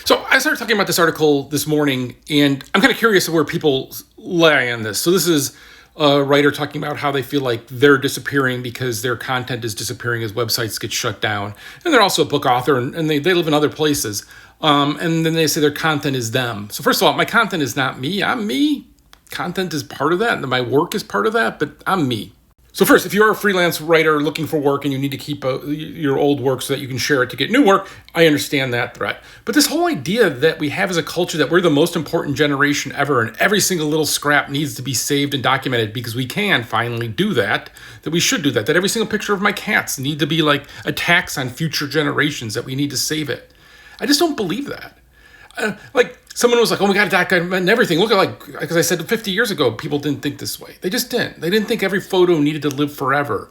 So I started talking about this article this morning, and I'm kind of curious of where people lie on this. So this is a writer talking about how they feel like they're disappearing because their content is disappearing as websites get shut down. And they're also a book author, and they live in other places. And then they say their content is them. So first of all, my content is not me. I'm me. Content is part of that, and my work is part of that, but I'm me. So first, if you're a freelance writer looking for work and you need to keep your old work so that you can share it to get new work, I understand that threat. But this whole idea that we have as a culture that we're the most important generation ever and every single little scrap needs to be saved and documented because we can finally do that we should do that every single picture of my cats need to be like a tax on future generations, that we need to save it. I just don't believe that. Someone was like, oh, we got to document everything. Look at because I said 50 years ago, people didn't think this way. They just didn't. They didn't think every photo needed to live forever,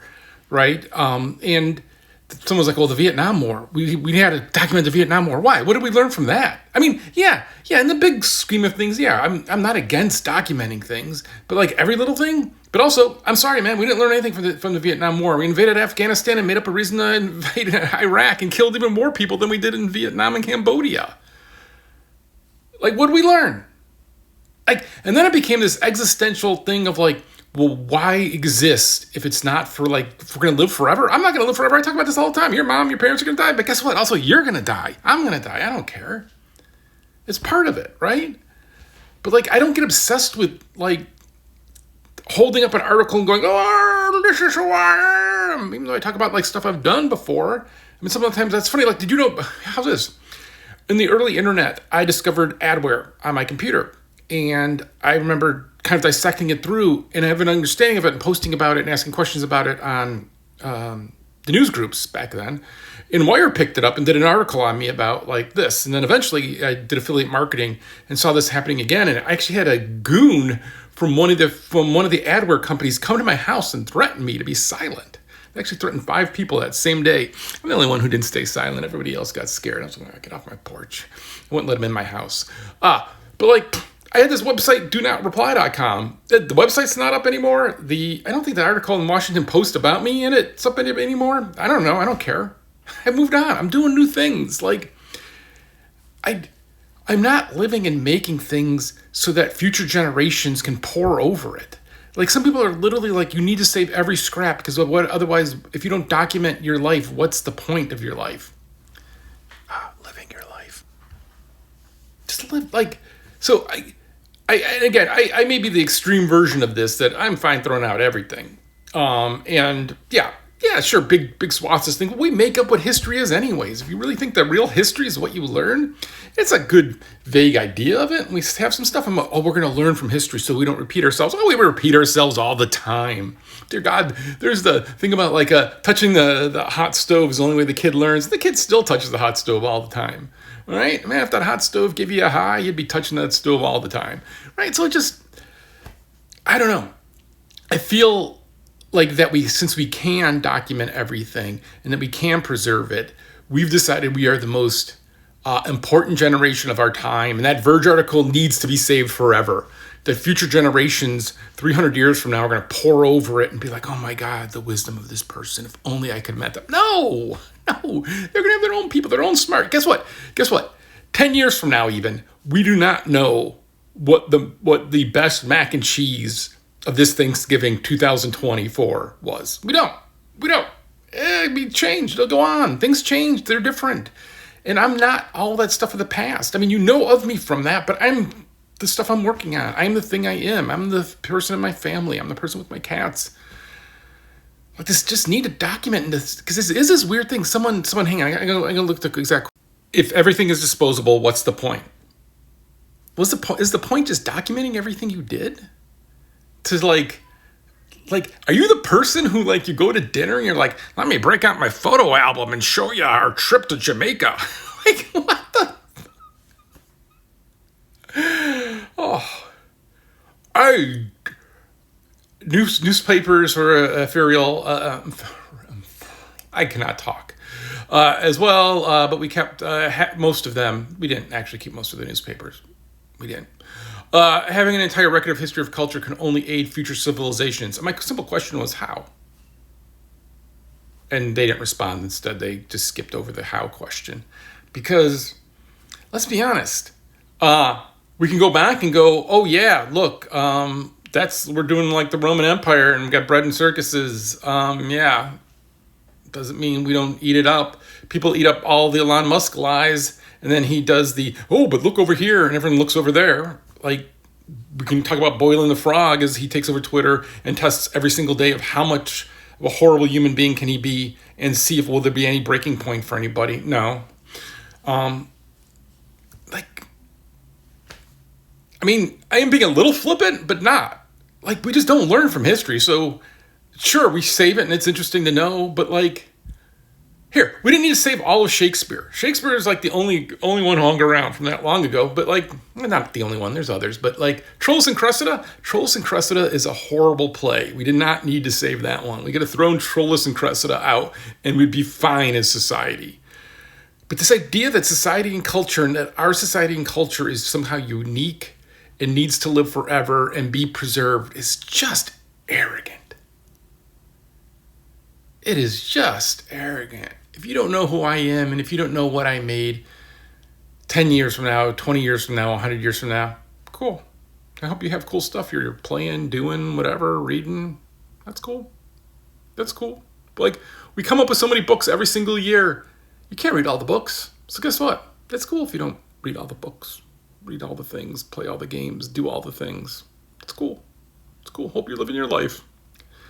right? And someone was like, well, the Vietnam War. We had to document the Vietnam War. Why? What did we learn from that? I mean, yeah, in the big scheme of things, yeah, I'm not against documenting things, but like every little thing. But also, I'm sorry, man, we didn't learn anything from the Vietnam War. We invaded Afghanistan and made up a reason to invade Iraq and killed even more people than we did in Vietnam and Cambodia. What did we learn? And then it became this existential thing of well, why exist if it's not for if we're going to live forever? I'm not going to live forever. I talk about this all the time. Your mom, your parents are going to die. But guess what? Also, you're going to die. I'm going to die. I don't care. It's part of it, right? But I don't get obsessed with holding up an article and going, oh, this is who I am. Even though I talk about stuff I've done before. I mean, sometimes that's funny. Did you know, how's this? In the early internet, I discovered adware on my computer, and I remember kind of dissecting it through and have an understanding of it and posting about it and asking questions about it on the news groups back then. And Wire picked it up and did an article on me about this. And then eventually I did affiliate marketing and saw this happening again. And I actually had a goon from one of the adware companies come to my house and threaten me to be silent. They actually threatened 5 people that same day. I'm the only one who didn't stay silent. Everybody else got scared. I was like, get off my porch. I wouldn't let them in my house. But I had this website, donot.reply.com. The website's not up anymore. I don't think the article in Washington Post about me in it's up anymore. I don't know. I don't care. I moved on. I'm doing new things. I'm not living and making things so that future generations can pore over it. Some people are literally you need to save every scrap because otherwise, if you don't document your life, what's the point of your life? Living your life. Just live so I may be the extreme version of this, that I'm fine throwing out everything. And yeah, sure, big swaths of things. We make up what history is anyways. If you really think that real history is what you learn, it's a good vague idea of it. And we have some stuff we're going to learn from history so we don't repeat ourselves. We repeat ourselves all the time. Dear God, there's the thing about touching the hot stove is the only way the kid learns. The kid still touches the hot stove all the time, right? Man, if that hot stove gave you a high, you'd be touching that stove all the time, right? So I don't know. I feel that since we can document everything and that we can preserve it, we've decided we are the most important generation of our time. And that Verge article needs to be saved forever. That future generations, 300 years from now, are going to pore over it and be like, oh my God, the wisdom of this person. If only I could have met them. No, they're going to have their own people, their own smart. Guess what? 10 years from now, even, we do not know what the best mac and cheese of this Thanksgiving 2024 was. We don't. It'll be changed. It'll go on. Things change. They're different. And I'm not all that stuff of the past. I mean, you know of me from that, but I'm the stuff I'm working on. I'm the thing I am. I'm the person in my family. I'm the person with my cats. This just need to document this, because this is this weird thing. Someone hang on. I'm gonna look at the exact. If everything is disposable, what's the point? Is the point just documenting everything you did? To are you the person who you go to dinner and you're like, let me break out my photo album and show you our trip to Jamaica? What the? Oh, newspapers were ethereal. I cannot talk as well, but we kept most of them. We didn't actually keep most of the newspapers. We didn't. Having an entire record of history of culture can only aid future civilizations. And my simple question was, how? And they didn't respond. Instead, they just skipped over the how question. Because, let's be honest. We can go back and go, oh yeah, look, we're doing like the Roman Empire and we got bread and circuses. Yeah, doesn't mean we don't eat it up. People eat up all the Elon Musk lies, and then he does but look over here, and everyone looks over there. Like, we can talk about boiling the frog as he takes over Twitter and tests every single day of how much of a horrible human being can he be, and see if will there be any breaking point for anybody. No. I am being a little flippant, but not. Like, we just don't learn from history. So, sure, we save it and it's interesting to know, but here, we didn't need to save all of Shakespeare. Shakespeare is like the only one who hung around from that long ago, but not the only one, there's others, but Troilus and Cressida is a horrible play. We did not need to save that one. We could have thrown Troilus and Cressida out and we'd be fine as society. But this idea that society and culture, and that our society and culture is somehow unique and needs to live forever and be preserved, is just arrogant. It is just arrogant. If you don't know who I am, and if you don't know what I made 10 years from now, 20 years from now, 100 years from now, cool. I hope you have cool stuff you're playing, doing, whatever, reading. That's cool. That's cool. But we come up with so many books every single year. You can't read all the books. So guess what? It's cool if you don't read all the books. Read all the things, play all the games, do all the things. It's cool. It's cool. Hope you're living your life.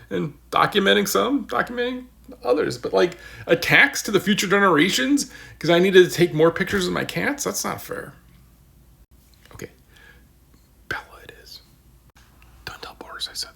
And documenting others. But a tax to the future generations because I needed to take more pictures of my cats? That's not fair. Okay. Bella it is. Don't tell Boris I said that.